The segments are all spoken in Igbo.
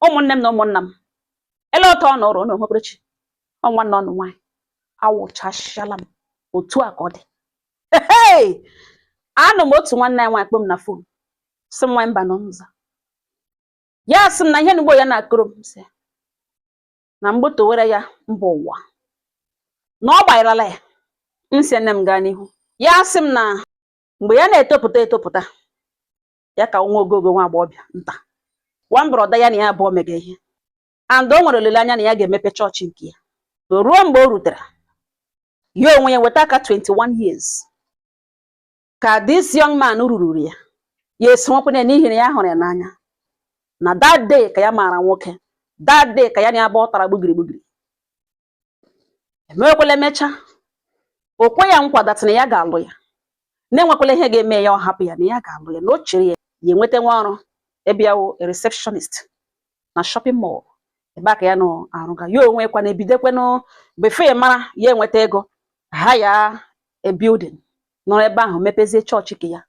ụmụnne m na ụmụnna m ele otu ọ nọrọ na okpukperechi ọnwa nọ nụ nwanyị awụchasịala m otu a ka ọ dị. Anụ m otu nwanne anyị nwaanyị kpọ m na fon sị m nwaanyị mba nọ nza ya sị m na ihe n'ugbo ya na-akụrụ m sị na mgboto were ya mba ụwa na ọ gbanyerela ya nsị nne m gaa n'ihu ya sị m na mgbe ya na-etopụta ya ka nwa ogogo nwa agbọghọbịa nta nwambroda ya na ya abụọ mega ihe and o nwere olileanya na ya ga-emepe chọọchị nke ya. Ruo mgbe o rutere ya onwe ya weta aka 21 years ka this young man rururu ya esonwekwana n'ihi na ya hụrụ ya n'anya na that day ka ya mara nwoke, that day ka ya na ya abụọ tara gbugiri emekwala emecha okwe ya nkwa dat na ya ga-alụ ya na-enwekwala ihe ga-eme ya ọ hapụ ya na ya ga-alụ ya na o chere ya enweta nwa ọrụ ebiawo a receptionist na shopping mall ebe aka ya nọ arụga ya onwe kwa na ebidekwanụ before mara ya enweta ego ha ya a building nọrọ ebe ahụ mepezie chọọchị ke ya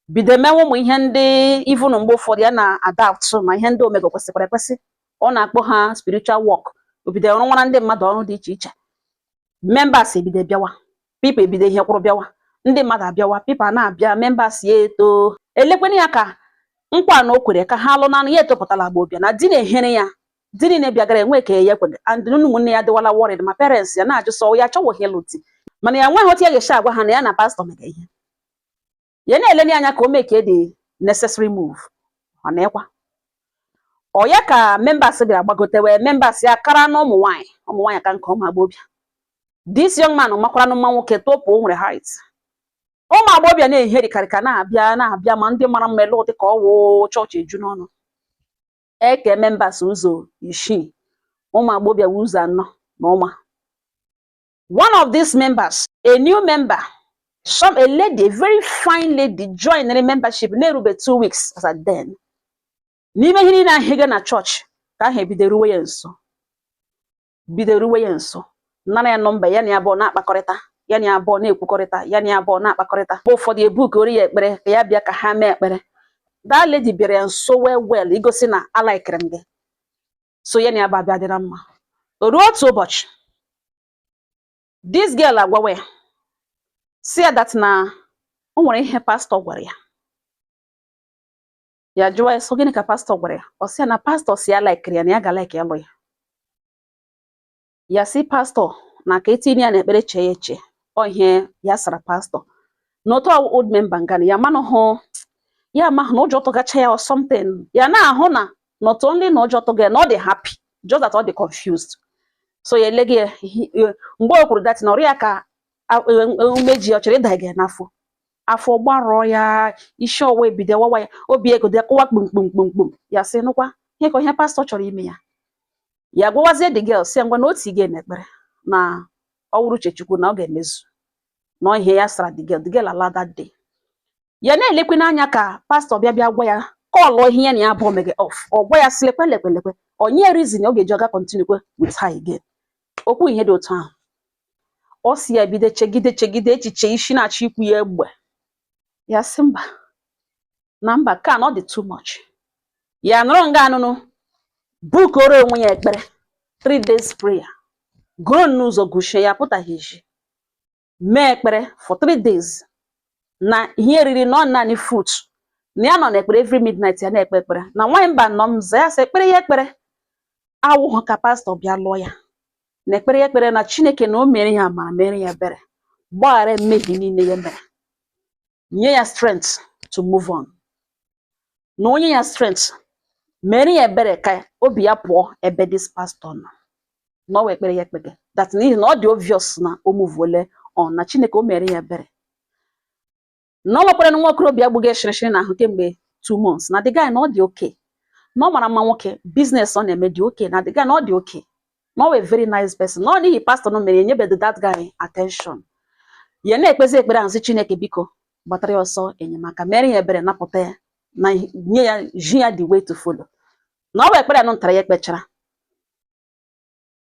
bido mewe ụmụ ihe ndị even mgbe ụfọdụ ya na adapt ma ihe ndị omega kwesịkwara ekwesị ọ na-akpọ ha spiritual work obido ọrụ nwara ndị mmadụ ọrụ dị iche iche members ebido bịawa people ebido ihe kwụrụ bịawa ndị mmadụ abịawa people na-abịa members ya eto elekweni ya ka nkwa na o kwere ka ha alụ na ya etopụtala agba obịa na di na-ehere ya di niile bịagara enwe ka ya kwere and ụmụnne ya dịwala worried ma parents ya na-ajụ sọ ya chọwụghị ịlụti mana ya nweghị otu ya ga-esi agwa ha na ya na pastọ mega ihe ya na-eleni anya ka o mee ka the necessary move ọ na-ekwa ọ ya ka members bịara gbagotewe members ya kara na ụmụ nwaanyị ka nke ụmụ agbọbịa this young man makwara na mma nwoke topu o nwere height ụmụ agbọbịa na-eherikarịka na-abịa ma ndị mara mma elu dị ka ọwụ chọọchị eju n'ọnụ eke members ụzọ 6 ụmụ agbọbịa ụzọ 4 na ụma. One of these members, a new member, a lady, a very fine lady, joined the membership na-erube 2 weeks as at then. N'ime ihe na hege na church ka ha bideruwe ya nso nara ya nọmba ya na abụọ na-akpakọrịta ya na abụọ na-ekwukọrịta ya na abụọ na-akpakọrịta bụ ụfọdụ ebuka ori ya ekpere ka ya bịa ka ha mee ekpere. That lady bịara ya nso well igosi na alaikere m gị so ya na abịa dị na mma. Ruo otu ụbọchị this girl agwawe si ya that na o nwere ihe pastọ gwara ya jụọ so gịnị ka pastọ gwara ya ọ sị ya na pastọ si ya laikere ya na ya ga like ya lụ ya si pastọ na ka etinye ya na ekpere chee ya eche ọ ihe ya sara pastọ n'otu old member ngana ya manụ hụ ya amahụ na ụjọ tụgacha ya or something ya na-ahụ na not only na ụjọ tụga na ọ dị happy just that ọ dị confused. So ya elegi ya mgbe o kwuru dat na ọrụ ya ka umeji ọ chere ịda gị n'afọ afọ gbarọ ya isi ọwa ebido wawa ya obi ego dị kụwa kpumkpumkpumkpum ya sị nụkwa ihe ka ihe pastọ chọrọ ime ya gwawazie the girl si ngwa na otu ige n'ekpere na ọ wụrụ Uchechukwu na ọ ga-emezu na ihe ya sara the girl ala that day. Ya na-elekwe n'anya ka pastọ bịa gwa ya kọlụ ihe ya na ya bụ mega off ọ gwa ya sị lekwe onye reason ọ ga-eji ọga continue with her again okwu ihe dị otu ahụ ọ si ya bido chegide echiche isi na-achọ ikwu ya egbe ya sị mba ka na ọ dị too much ya nụrụ nga anụnụ bukoro onwe ya ekpere 3 days prayer goro n'ụzọ gushie ya pụtaghị iji mee ekpere for 3 days na ihe eriri nọ naanị fruit na ya nọ n'ekpere every midnight ya na-ekpe ekpere na nwaanyị mba nọ m za ya sị ekpere ya ekpere awụghụ ka pastọ bịa lụọ ya na ekpere ya ekpere na Chineke na o mere ya ma mere ya ebere gbaghara mmehie niile ya mere nye ya strength to move on na onye ya strength mere ya ebere ka obi ya pụọ ebe this pastor nọ na ọ wee ekpere ya ekpere that n'ihi na ọ dị obvious na o move on na Chineke o mere ya ebere na ọ nwekwara na nwa okorobịa gbuga shirishiri na ahụ kemgbe 2 months na the guy na ọ dị okay na ọ mara mma nwoke business ọ na-eme dị okay na the guy na ọ dị okay na ọ wee very nice person na ọ n'ihi pastor no mere enyebedo that guy attention ya na-ekpezi ekpere ahụ sị Chineke biko gbatara ya ọsọ enyemaka mere ya ebere napụta ya na nye ya ji ya the way to follow na ọ wee ekpere anụ ntara ya ekpechara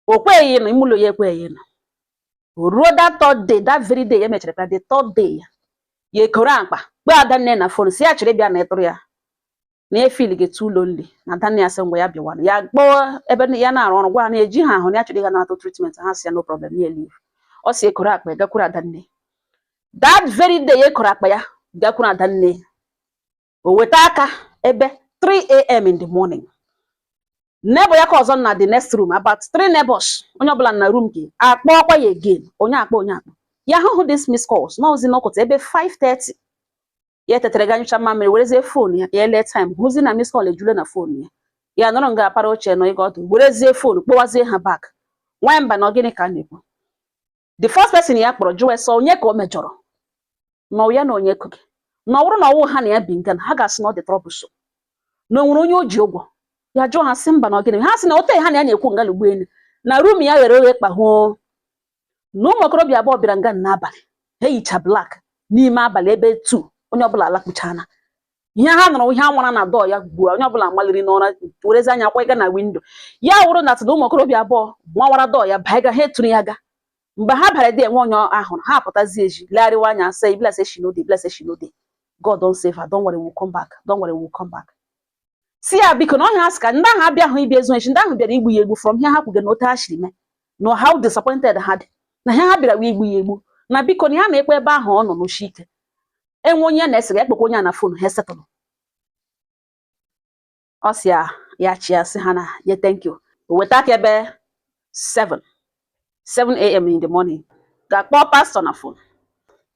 o kweghị na imulo ya ekweghị na ruo that third day that very day ya mechara ekpere the third day ya ekoro akpa kpe ada nne na phone si ya chere bịa na ịtụrụ ya na ya feel get too lonely na Daniel asị ngwa ya bịawa ya kpọọ ebe ya na-arụ ọrụ gwa na eji ha ahụ na ya chọrọ ịga na treatment ha si ya no problem ya leave ọ si ekoro akpa ya gakwuru Adanne that very day ekoro akpa ya gakwuru Adanne o weta aka ebe 3 a.m. in the morning neighbor ya ka ọzọ na the next room about 3 neighbors onye ọbụla na room gị akpọkwa ya again onye akpọ ya hụ this miss calls na ozi n'ọkụta ebe 5:30 ya tetere ganyụcha mmamịrị werezie phone ya ele time hụzi na miss call ejule na phone ya ya nọrọ nga apara oche nọ ịga ọdụ werezie phone kpọwazie ha back nwa mba na gịnị ka a na-ekwu the first person ya kpọrọ jụọ sọ onye ka o mejọrọ na ya na onye kogi na ọ bụrụ na ọwụ ha na ya bi nga ha ga-asị na ọ dị troublesome na onwere onye o ji ụgwọ ya jụọ ha sị mba na gịnị ha sị na ote ha na ya na-ekwu nga lugbu elu na room ya ghere oghe kpahụọ na ụmụ okorobịa abụọ bịara nga n'abalị ha yicha black n'ime abalị ebe 2 onye ọbụla alakpuchana ihe ha nụrụ ihe anwara na dọọ ya gbuo onye ọbụla maliri n'ụra werezi anya kwa ịga na windo ya wụrụ na tụda ụmụ okorobịa abụọ nwawara dọọ ya baiga ha etụrụ ya ga mgbe ha bara dị enwe onye ahụ ha apụtazi eji legharịwa anya say iblase shinode iblase shinode God don save her, don't worry, we'll come back, don't worry, we'll come back. Si ya biko na ọnya ha sị ka ndị ahụ abịa hụ ibi ezu echi ndị ahụ bịara igbu ya egbu from here ha kwuge na ote ha shiri mee no how disappointed ha dị na ha bịara igbu ya egbu na biko na ha na-ekpe ebe ahụ ọ nọ n'oshi ike enwe onye na-ese ya ekpekwa onye na fon ha setụlụ ọ sị ya chi ya sị ha na ya thank you o weta aka ebe 7 a.m. in the morning ga-akpọ pastọ na fon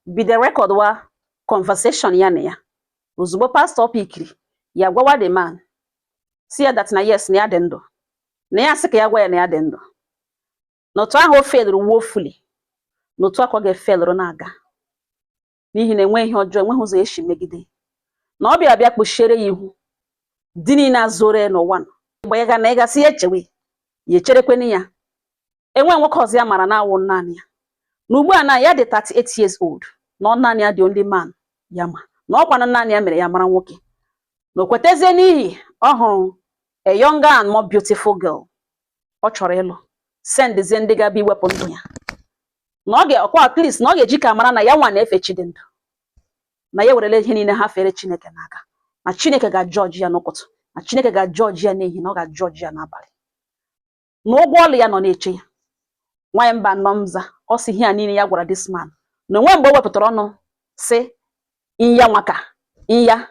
bido rekọd wa conversation ya na ya ozugbo pastọ pikiri ya gwawa the man si ya that na yes na ya dị ndụ na ya sị ka ya gwa ya na ya dị ndụ n'otu ahụ o felụrụ woefully n'otu akwa ga-efelụrụ na-aga n'ihi na enwe ihe ọjọọ enweghị ụzọ eshi megide na ọ bịa kpuchiere ya ihu dị niile azụrụ n'ụwa mgbe ya ga na ịgasị ya echewe ya echerekweni ya enwe nwoke ọzọ ya mara na-awụ naanị ya na ugbu a na ya dị 38 years old na ọ naanị ya dị only man ya ma na ọkwa naanị ya mere ya mara nwoke na okwetezie n'ihi ọ hụrụ a younger and more beautiful girl ọ chọrọ ịlụ sendizie ndị ga-abịa iwepụ ndụ ya na ọ ga-ọkwa at least na ọ ga-eji ka mara na ya nwa na-efe chi dị ndụ na ya werele ihe niile ha fere Chineke n'aka na Chineke ga-ajọji ya n'ụtụtụ na Chineke ga-ajọji ya n'ehihie na ọ ga-ajọji ya n'abalị na ụgwọ ọlụ ya nọ na-eche ya nwanyị mba nọmza ọ sị ihe a niile ya gwara this man na onwe mgbe o wepụtara ọnụ sị ya nwaka ya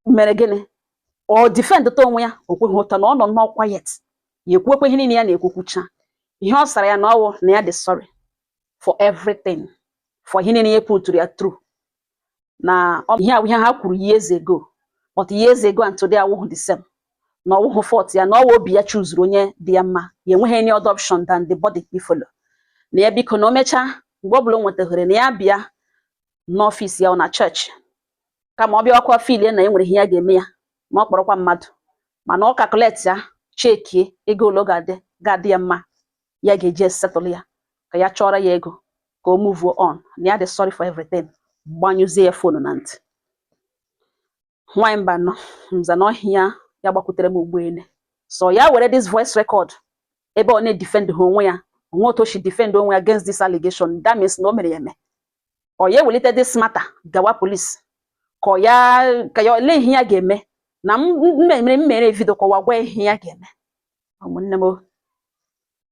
mere gịnị ọ difendta onwe ya o kweghị ụta na ọ nọ n'ọkwa yet ya ekwuekwe ihe niile ya na-ekwukwucha ihe ọ sara ya na ọwụ na ya dị sorry for everything for ihe niile ya putụrụ ya through na ihe ha kwuru years ago but years ago and today awụghị the same na ọwụghị fault ya na ọwụ obi ya chuzuru onye dị ya mma ya enweghị any other option than the body ifolo na ya biko na o mechaa mgbe ọ bụla o nwetaghere na ya bịa n'ọfịs ya na chọọchị kama ọ bịa ọkwa filie na enwere ihe ya ga-eme ya ma ọ kpọrọkwa mmadụ mana ọ calculate ya chekie ego ole ga-adị ya mma ya ga-eji settle ya ka ya chọrọ ya ego ka o move on na ya dị sorry for everything gbanyụzie ya fonu na ntị nwanyị mba nọ nza na ọhịa ya gbakwutere m ụgbọelu so ya were this voice record ebe ọ na-edefend ha onwe ya onwe otu o si defend onwe ya against this allegation that means na o mere ya eme ọ ya ewelite this matter gawa police ka ya ole ihe ya ga-eme na mmere vidio kọwa gwa ihe ya ga-eme ụmụnne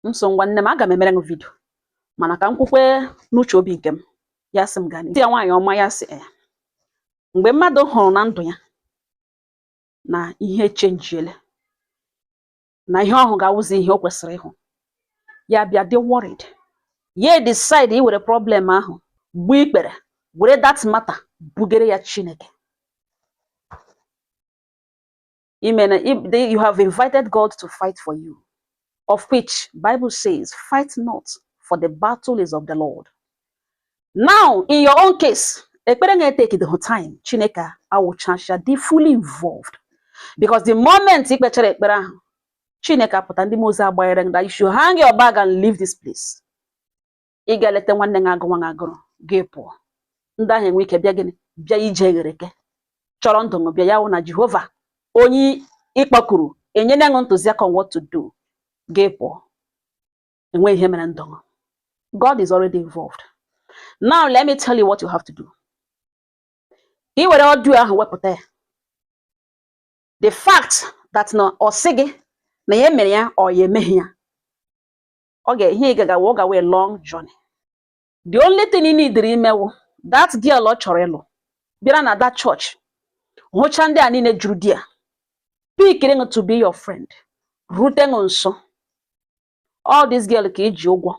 m so ngwa nne m aga m emere m vidio mana ka m kwukwe n'uche obi nke m ya sị m gani ya nwaanyị ọma ya sị mgbe mmadụ hụrụ na ndụ ya na ihe chenjiele na ihe ọhụ ga-awụzi ihe o kwesịrị ịhụ ya bịa dị worried ya decide iwere problem ahụ gbuo ikpere were that matter bugere ya Chineke you have invited God to fight for you, of which Bible says fight not, for the battle is of the Lord. Now in your own case ekpere na-take the whole time Chineke awụchasha dị fully involved because the moment ikpechere ekpere ahụ Chineke apụta ndị mozi agbanyere that you should hang your bag and leave this place. Ị ga-eleta nwanne gị agụ nwa agụrụ gị pụọ ndị ahụ enwe ike bịa gịnị bịa ije ghereke chọrọ ndụ ngụ bịa ya wụ na Jehova onye ịkpọkuru enyere ṅụ ntụziaka on what to do gị pụọ enwe ihe mere ndụ. God is already involved. Now let me tell you what you have to do. Ị were ọdụ ahụ wepụta ya the fact that no osigi na ye mere ya or ye emeghi ya oge ihe gaga wo gawa a long journey. The only thing you need imewu that girl ọ chọrọ ịlụ bịara na that church hụcha ndị a niile juru di ya pikiri to be your friend rute nso all this girl ka iji ụgwọ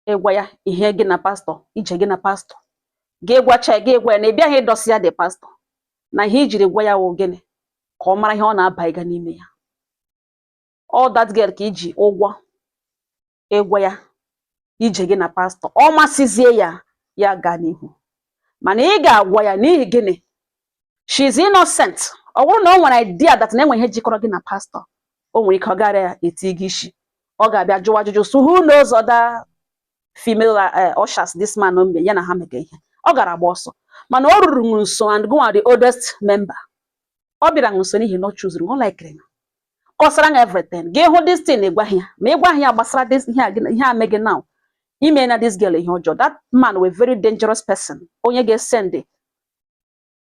ịgwa ya ihe gị na pastor ije gị na pastor gị gwacha gị gwa ya na ị bịaghị ịdọsi ya the pastor na ihe ijiri gwa ya wụ gịnị ka ọ mara ihe ọ na-aba ịga n'ime ya all that girl ka iji ụgwọ ịgwa ya ije gị na pastor ọ masịzie ya ya gaa n'ihu mana ị ga-agwa ya n'ihi gịnị she's innocent ọ bụrụ na ọ nwere idea that na enwe ihe jikọrọ gị na pastor o nwere ike ọ gara ya eti gị isi ọ ga-abịa jụwa ajụjụ so who knows other female ushers this man mbe ya na ha mega ihe ọ gara agba ọsọ mana ọ ruru nso and go the oldest member ọ bịara nso n'ihi no choose ọ like kọsara nga everything gị hụ this thing ịgwa ya ma ịgwa ya gbasara this ihe a mege now ime na this girl ihe ọjọọ that man was a very dangerous person onye ga-esend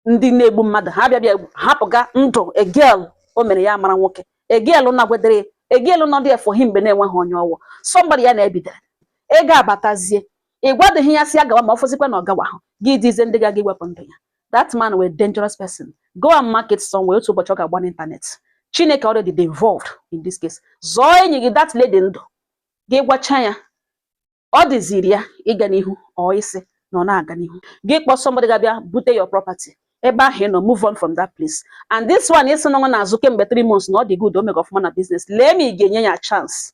ndị na-egbu mmadụ ha bịa hapụga ndụ a girl o mere ya mara nwoke a girl na-agwedere a girl nọ there for him mgbe na-enweghị onye ọwụ somebody ya na-ebidere ego abatazie ịgwadịghị ya si ya gawa ma ọ fọzikwa na ọgawa ahụ gị dizie ndị ga-aga iwepụ ndụ ya that man was a dangerous person go and market somewhere otu ụbọchị ọ ga-agba n'ịntanet Chineke already involved in this case zọọ enyi gị that lady ndụ gị gwacha ya ọ dịziri ya ịga n'ihu ọ isi na ọ na-aga n'ihu gị kpọọ somebody ga-abịa bute your property ebe ahụ nọ move on from that place and this one isi nọ na-azụ kemgbe 3 months na ọ dị good o mega ọfụma na business lee ma ị ga-enye ya chance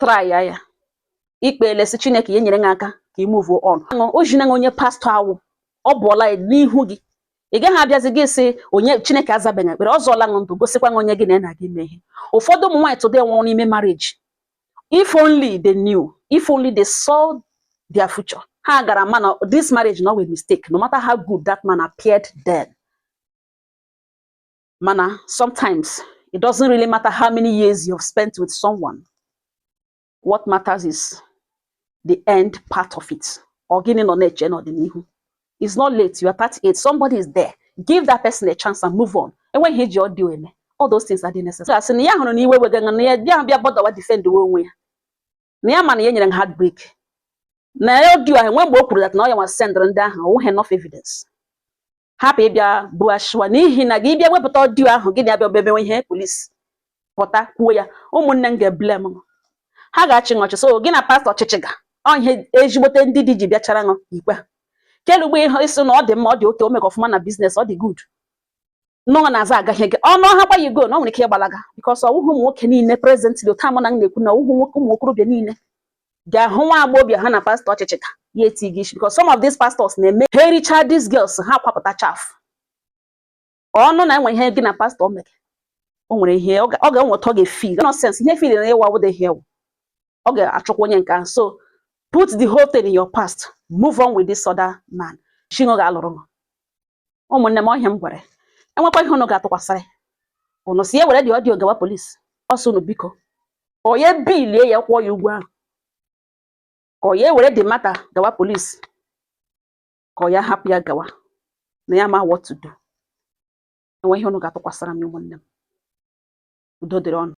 try ya ikpele si Chineke ya nyere gị aka ka ị move on o jina onye pastor awụ ọ bụọla n'ihu gị ị gaghị abịazi gị sị onye Chineke azabeghị ekpere ọ zọọla ndụ gosikwa onye gị na gị mee ihe ụfọdụ ụmụ nwaanyị today nwụrụ n'ime marriage if only they knew if only they saw their future ha gara mana this marriage no a mistake no matter how good that man appeared then mana sometimes it doesn't really matter how many years you've spent with someone what matters is the end part of it ogini no na-eche n'ọdịnihu. It's not late. You are 38. Somebody is there. Give that person a chance and move on. And when he just do it, all those things are necessary. So, niya hono niwe we ganga niya biya biya boda wa defend the way. Niya man niya nyang heartbreak. Na yo do when we okuru that na ya was send nda ha wo enough evidence. Happy biya buashwa nihi na gi biya we pụta do ahụ gị na biya bebe we ihe police. Pụta kwuo ya ụmụnne nga blame. Ha ga-achị ngochi so gị na pastor chichiga. Ọ ihe ejigbote ndị dị ji bịa chara ngo ikpe. Kelugbe ihe isi na ọ dị mma ọ dị oke o mega ọfụma na business ọ dị good nọ na-aza agaghị gị ọnụ ha gba go na ọ nwere ike ịgbalaga because ọwụhụ ụmụ nwoke niile presently otu amụ na na-ekwu na ọwụhụ ụmụ okorobịa niile ga-ahụ nwa agbọghọbịa ha na pastor ọchịchị ka ya eti gị isi because some of these pastors na-eme ha ericha these girls ha kwapụta chaf ọnụ na enwe ihe gị na pastor mere o nwere ihe ọ ga-enweta ọ ga-efeel nonsense ihe feel na ịwa wụde ihe ọ ga-achọkwa onye nke ahụ so put the whole thing in your past. Move on with this other man. Shingo ga alụrụ ụmụnne m ọhịa m gwara enwekwa ihe unu ga-atụkwasịrị unu si were dị ọdịo gawa polisi ọsọ unu biko onye bilie ya kwụọ ya ụgwọ ahụ ka onye were dị mata gawa polisi ka ya hapụ ya gawa na ya ma what to do enwe ihe unu ga-atụkwasịra m ụmụnne m udo dịrị ọnụ